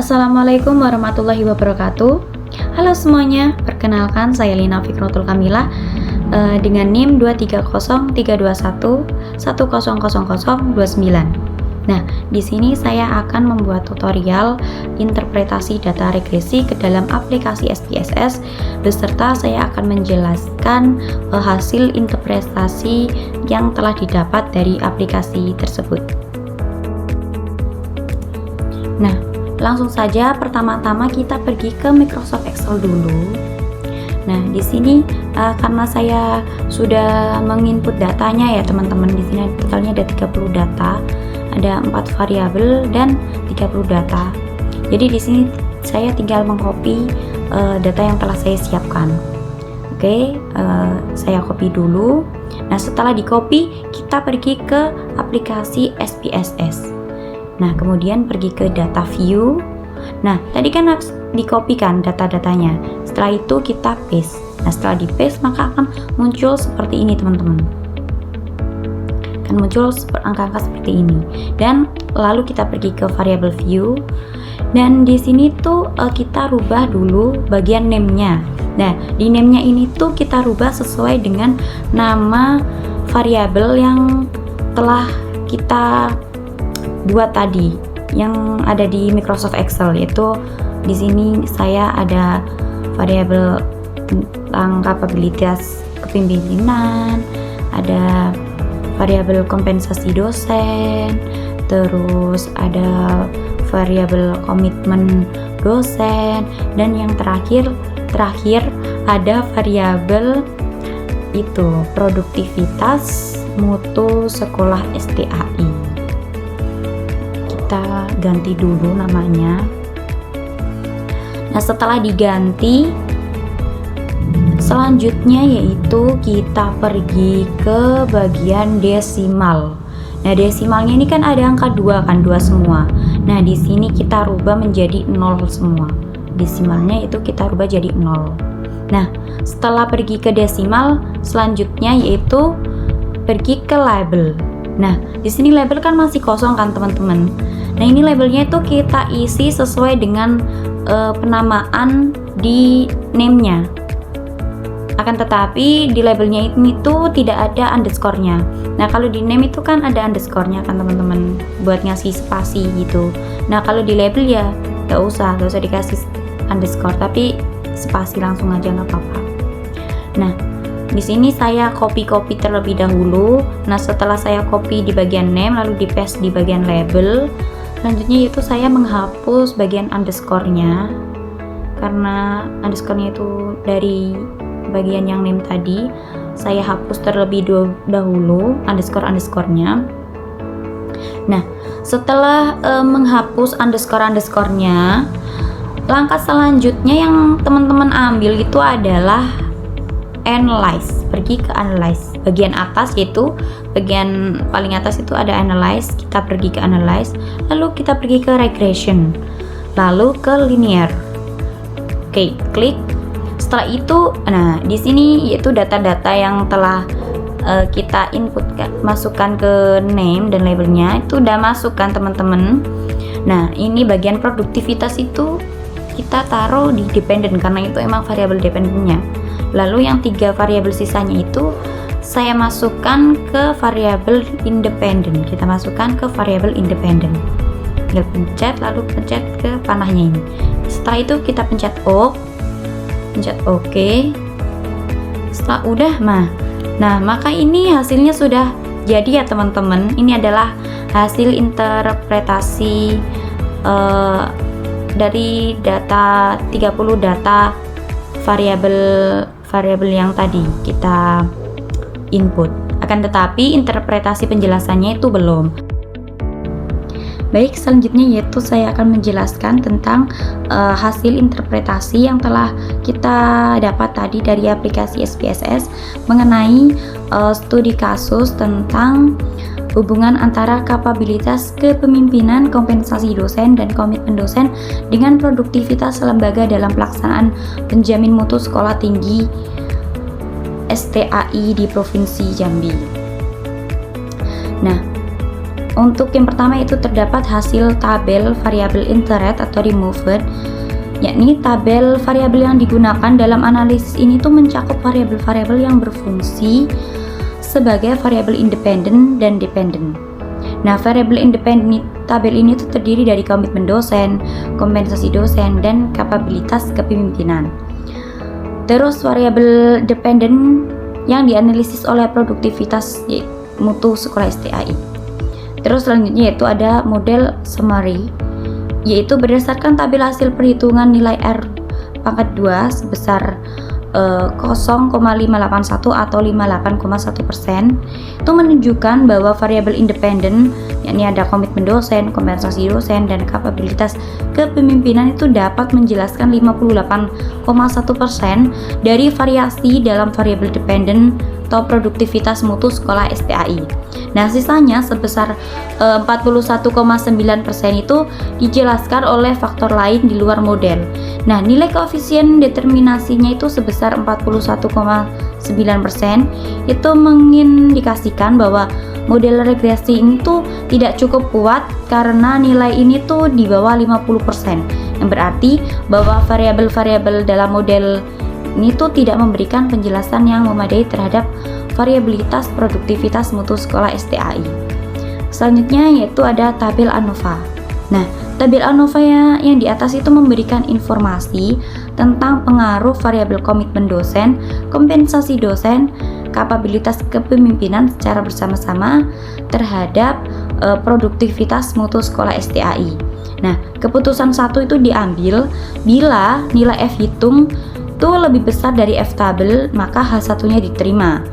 Assalamualaikum warahmatullahi wabarakatuh. Halo semuanya, perkenalkan saya Lina Fikrotul Kamila dengan NIM 2303211000029. Nah, di sini saya akan membuat tutorial interpretasi data regresi ke dalam aplikasi SPSS beserta saya akan menjelaskan hasil interpretasi yang telah didapat dari aplikasi tersebut. Nah, langsung saja pertama-tama kita pergi ke Microsoft Excel dulu. Nah, di sini karena saya sudah menginput datanya ya teman-teman, di sini totalnya ada 30 data, ada 4 variabel dan 30 data. Jadi di sini saya tinggal mengcopy data yang telah saya siapkan. Oke, saya copy dulu. Nah, setelah di copy kita pergi ke aplikasi SPSS. Nah, kemudian pergi ke data view. Nah, tadi kan harus di-copy kan data-datanya. Setelah itu kita paste. Nah, setelah di paste maka akan muncul seperti ini teman-teman. Akan muncul angka-angka seperti ini. Dan lalu kita pergi ke variable view. Dan di sini tuh kita rubah dulu bagian name-nya. Nah, di name-nya ini tuh kita rubah sesuai dengan nama variabel yang telah kita buat tadi yang ada di Microsoft Excel, yaitu di sini saya ada variabel tentang kapabilitas kepemimpinan, ada variabel kompensasi dosen, terus ada variabel komitmen dosen, dan yang terakhir ada variabel itu produktivitas mutu sekolah STAI. Kita ganti dulu namanya. Nah, setelah diganti, selanjutnya yaitu kita pergi ke bagian desimal. Nah, desimalnya ini kan ada angka 2 kan, 2 semua. Nah, di sini kita rubah menjadi 0 semua. Desimalnya itu kita rubah jadi 0. Nah, setelah pergi ke desimal, selanjutnya yaitu pergi ke label. Nah, di sini label kan masih kosong kan teman-teman. Nah, ini labelnya itu kita isi sesuai dengan penamaan di name-nya. Akan tetapi di labelnya ini tuh tidak ada underscore-nya. Nah, kalau di name itu kan ada underscore-nya kan teman-teman, buat ngasih spasi gitu. Nah, kalau di label ya gak usah dikasih underscore, tapi spasi langsung aja nggak apa-apa. Nah, di sini saya copy terlebih dahulu. Nah, setelah saya copy di bagian name lalu di paste di bagian label, selanjutnya itu saya menghapus bagian underscore-nya karena underscore-nya itu dari bagian yang name tadi. Saya hapus terlebih dahulu underscore-nya. Nah, setelah menghapus underscore-nya, langkah selanjutnya yang teman-teman ambil itu adalah analyze. Pergi ke analyze. Bagian atas yaitu bagian paling atas itu ada analyze. Kita pergi ke analyze, lalu kita pergi ke regression, lalu ke linear. Oke, klik. Setelah itu, nah di sini yaitu data-data yang telah kita input masukkan ke name dan labelnya itu udah masuk kan teman-teman. Nah, ini bagian produktivitas itu kita taruh di dependent karena itu emang variabel dependennya. Lalu yang 3 variabel sisanya itu saya masukkan ke variabel independent. Kita masukkan ke variabel independent. Tinggal pencet, lalu pencet ke panahnya ini. Setelah itu kita pencet OK. Setelah udah nah maka ini hasilnya sudah jadi ya teman-teman. Ini adalah hasil interpretasi dari data 30 data variabel yang tadi kita input. Akan tetapi interpretasi penjelasannya itu belum. Baik, selanjutnya yaitu saya akan menjelaskan tentang hasil interpretasi yang telah kita dapat tadi dari aplikasi SPSS mengenai studi kasus tentang hubungan antara kapabilitas kepemimpinan, kompensasi dosen, dan komitmen dosen dengan produktivitas lembaga dalam pelaksanaan penjamin mutu sekolah tinggi STAI di Provinsi Jambi. Nah, Untuk yang pertama itu terdapat hasil tabel variabel inserted atau removed, yakni tabel variabel yang digunakan dalam analisis ini tuh mencakup variabel-variabel yang berfungsi sebagai variabel independen dan dependen. Nah, variabel independen tabel ini tuh terdiri dari komitmen dosen, kompensasi dosen, dan kapabilitas kepemimpinan. Terus variabel dependen yang dianalisis oleh produktivitas mutu sekolah STAI. Terus selanjutnya yaitu ada model summary, yaitu berdasarkan tabel hasil perhitungan nilai R pangkat 2 sebesar 0,581 atau 58,1%, itu menunjukkan bahwa variabel independen, yakni ada komitmen dosen, kompensasi dosen, dan kapabilitas kepemimpinan itu dapat menjelaskan 58,1% dari variasi dalam variabel dependen atau produktivitas mutu sekolah STAI. Nah, sisanya sebesar 41,9% itu dijelaskan oleh faktor lain di luar model. Nah, nilai koefisien determinasinya itu sebesar 41,9% itu mengindikasikan bahwa model regresi ini tuh tidak cukup kuat karena nilai ini tuh di bawah 50%, yang berarti bahwa variabel-variabel dalam model ini tuh tidak memberikan penjelasan yang memadai terhadap variabilitas produktivitas mutu sekolah STAI. Selanjutnya yaitu ada tabel ANOVA. Nah, tabel ANOVA yang di atas itu memberikan informasi tentang pengaruh variabel komitmen dosen, kompensasi dosen, kapabilitas kepemimpinan secara bersama-sama terhadap produktivitas mutu sekolah STAI. Nah, keputusan satu itu diambil bila nilai F hitung itu lebih besar dari F tabel, maka H1-nya diterima.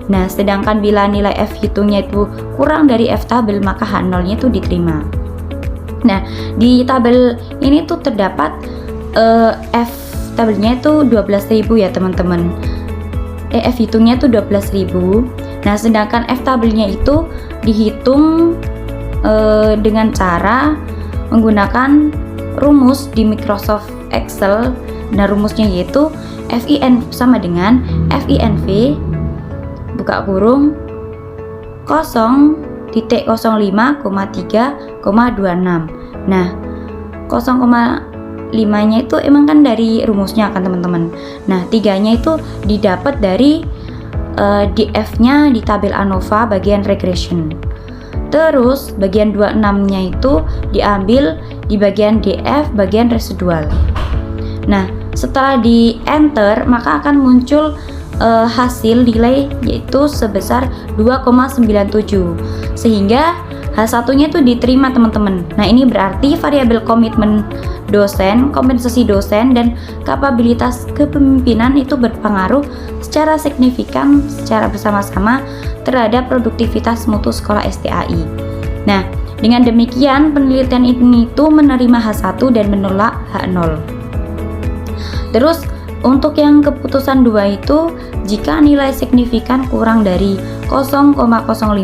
Nah, sedangkan bila nilai F hitungnya itu kurang dari F tabel, maka H0-nya itu diterima. Nah, di tabel ini tuh terdapat F tabelnya itu 12.000 ya teman-teman. F hitungnya itu 12.000. Nah, sedangkan F tabelnya itu dihitung dengan cara menggunakan rumus di Microsoft Excel. Nah, rumusnya yaitu FIN sama dengan FINV buka kurung 0.05,3,26. Nah, 0,5-nya itu emang kan dari rumusnya kan teman-teman. Nah, 3-nya itu didapat dari DF-nya di tabel ANOVA bagian regression. Terus bagian 26-nya itu diambil di bagian DF bagian residual. Nah, setelah di enter maka akan muncul hasil nilai yaitu sebesar 2,97, sehingga H1-nya itu diterima teman-teman. Nah, ini berarti variabel komitmen dosen, kompensasi dosen, dan kapabilitas kepemimpinan itu berpengaruh secara signifikan secara bersama-sama terhadap produktivitas mutu sekolah STAI. Nah, dengan demikian penelitian ini itu menerima H1 dan menolak H0. Terus untuk yang keputusan 2 itu jika nilai signifikan kurang dari 0,05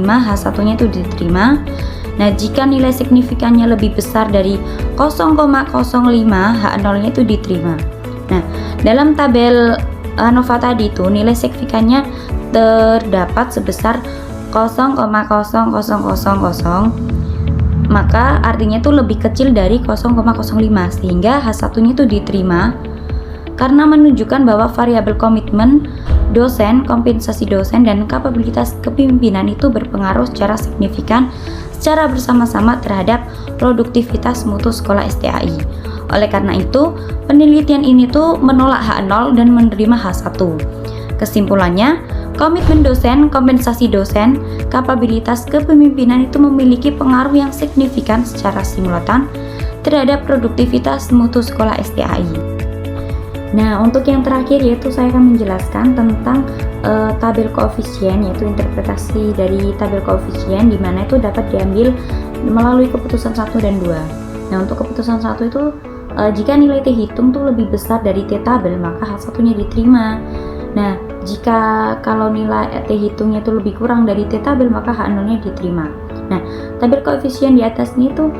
H1-nya itu diterima. Nah, jika nilai signifikannya lebih besar dari 0,05 H0-nya itu diterima. Nah, dalam tabel ANOVA tadi itu nilai signifikannya terdapat sebesar 0,0000, maka artinya itu lebih kecil dari 0,05 sehingga H1-nya itu diterima karena menunjukkan bahwa variabel komitmen dosen, kompensasi dosen, dan kapabilitas kepemimpinan itu berpengaruh secara signifikan secara bersama-sama terhadap produktivitas mutu sekolah STAI. Oleh karena itu, penelitian ini tuh menolak H0 dan menerima H1. Kesimpulannya, komitmen dosen, kompensasi dosen, kapabilitas kepemimpinan itu memiliki pengaruh yang signifikan secara simultan terhadap produktivitas mutu sekolah STAI. Nah, untuk yang terakhir yaitu saya akan menjelaskan tentang tabel koefisien, yaitu interpretasi dari tabel koefisien di mana itu dapat diambil melalui keputusan 1 dan 2. Nah, untuk keputusan 1 itu jika nilai T hitung tuh lebih besar dari T tabel, maka H1-nya diterima. Nah, jika kalau nilai T hitungnya itu lebih kurang dari T tabel, maka H0-nya diterima. Nah, tabel koefisien di atas ini tuh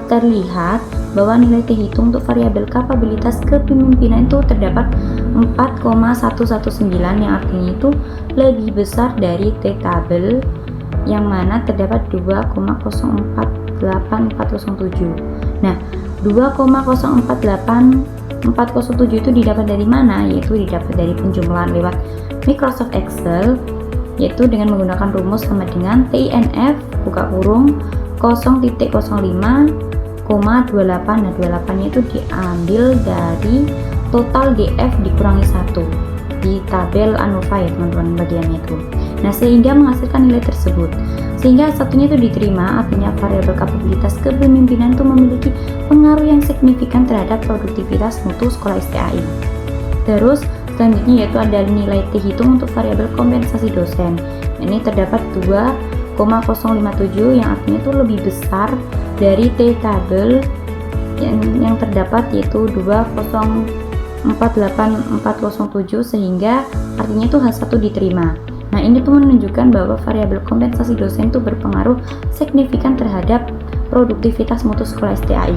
terlihat bahwa nilai T hitung untuk variabel kapabilitas kepemimpinan itu terdapat 4,119 yang artinya itu lebih besar dari T tabel yang mana terdapat 2,048407. Nah, 2,048407 itu didapat dari mana? Yaitu didapat dari penjumlahan lewat Microsoft Excel, yaitu dengan menggunakan rumus sama dengan TINF buka kurung 0.05,28. Nah, 28-nya itu diambil dari total DF dikurangi 1 di tabel ANOVA ya teman-teman, bagiannya itu. Nah, sehingga menghasilkan nilai tersebut. Sehingga satunya itu diterima, artinya variabel kapabilitas kepemimpinan itu memiliki pengaruh yang signifikan terhadap produktivitas mutu sekolah STAI. Terus selanjutnya yaitu ada nilai T hitung untuk variabel kompensasi dosen. Ini terdapat 2,057 yang artinya itu lebih besar dari T tabel yang terdapat yaitu 2,048407, sehingga artinya itu H1 diterima. Nah, ini tuh menunjukkan bahwa variabel kompensasi dosen itu berpengaruh signifikan terhadap produktivitas mutu sekolah STAI.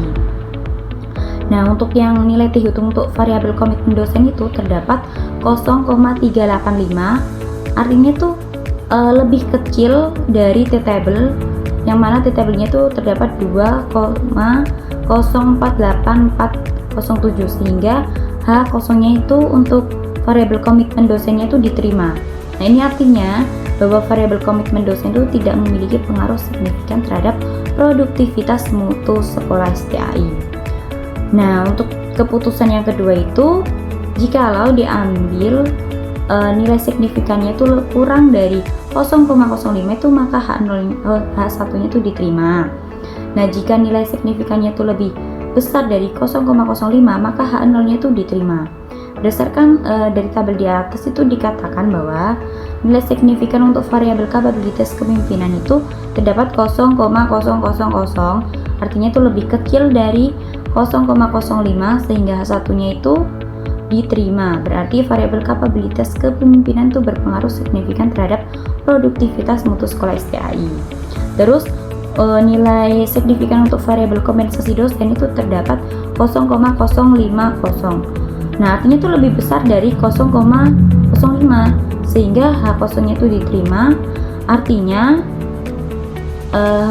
Nah, untuk yang nilai T hitung untuk variabel komitmen dosen itu terdapat 0,385, artinya itu lebih kecil dari T table, yang mana T table-nya itu terdapat 2,048407, sehingga H0-nya itu untuk variabel komitmen dosennya itu diterima. Nah, ini artinya bahwa variabel komitmen dosen itu tidak memiliki pengaruh signifikan terhadap produktivitas mutu sekolah STAI. Nah, untuk keputusan yang kedua itu, jikalau diambil nilai signifikannya itu kurang dari 0,05 itu, maka H1-nya itu diterima. Nah, jika nilai signifikannya itu lebih besar dari 0,05, maka H0-nya itu diterima. Berdasarkan dari tabel di atas itu dikatakan bahwa nilai signifikan untuk variabel kapabilitas kepemimpinan itu terdapat 0,000, artinya itu lebih kecil dari 0,05, sehingga H1-nya itu diterima. Berarti variabel kapabilitas kepemimpinan itu berpengaruh signifikan terhadap produktivitas mutu sekolah STAI. Terus nilai signifikan untuk variabel kompensasi dosen itu terdapat 0,050. Nah, artinya itu lebih besar dari 0,05, sehingga H0-nya itu diterima. Artinya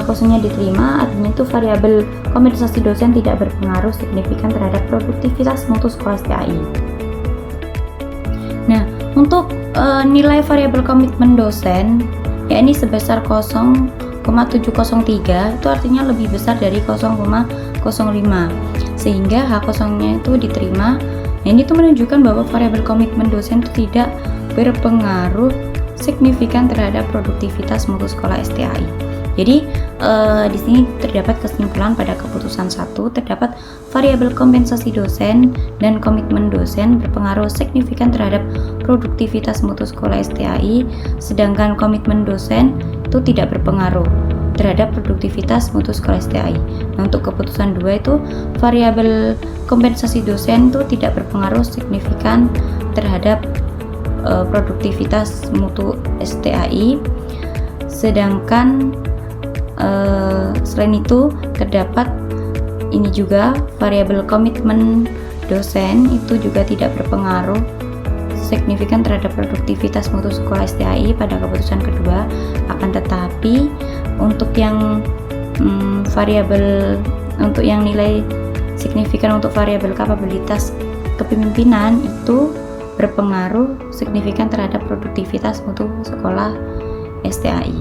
H0-nya diterima, artinya itu variabel kompensasi dosen tidak berpengaruh signifikan terhadap produktivitas mutu sekolah STAI. Nah, untuk nilai variabel komitmen dosen, ya ini sebesar 0,703, itu artinya lebih besar dari 0,05, sehingga H0-nya itu diterima. Nah, ini tuh menunjukkan bahwa variabel komitmen dosen itu tidak berpengaruh signifikan terhadap produktivitas mutu sekolah STAI. Jadi di sini terdapat kesimpulan pada keputusan 1, terdapat variabel kompensasi dosen dan komitmen dosen berpengaruh signifikan terhadap produktivitas mutu sekolah STAI, sedangkan komitmen dosen itu tidak berpengaruh terhadap produktivitas mutu sekolah STAI. Nah, untuk keputusan 2 itu variabel kompensasi dosen itu tidak berpengaruh signifikan terhadap produktivitas mutu STAI, sedangkan selain itu terdapat ini juga variabel komitmen dosen itu juga tidak berpengaruh signifikan terhadap produktivitas mutu sekolah STAI pada keputusan kedua. Akan tetapi untuk yang untuk yang nilai signifikan untuk variabel kapabilitas kepemimpinan itu berpengaruh signifikan terhadap produktivitas mutu sekolah STAI.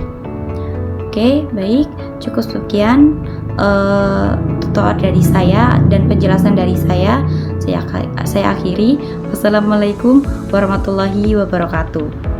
Oke, baik, cukup sekian tutorial dari saya dan penjelasan dari saya. Saya akhiri. Wassalamualaikum warahmatullahi wabarakatuh.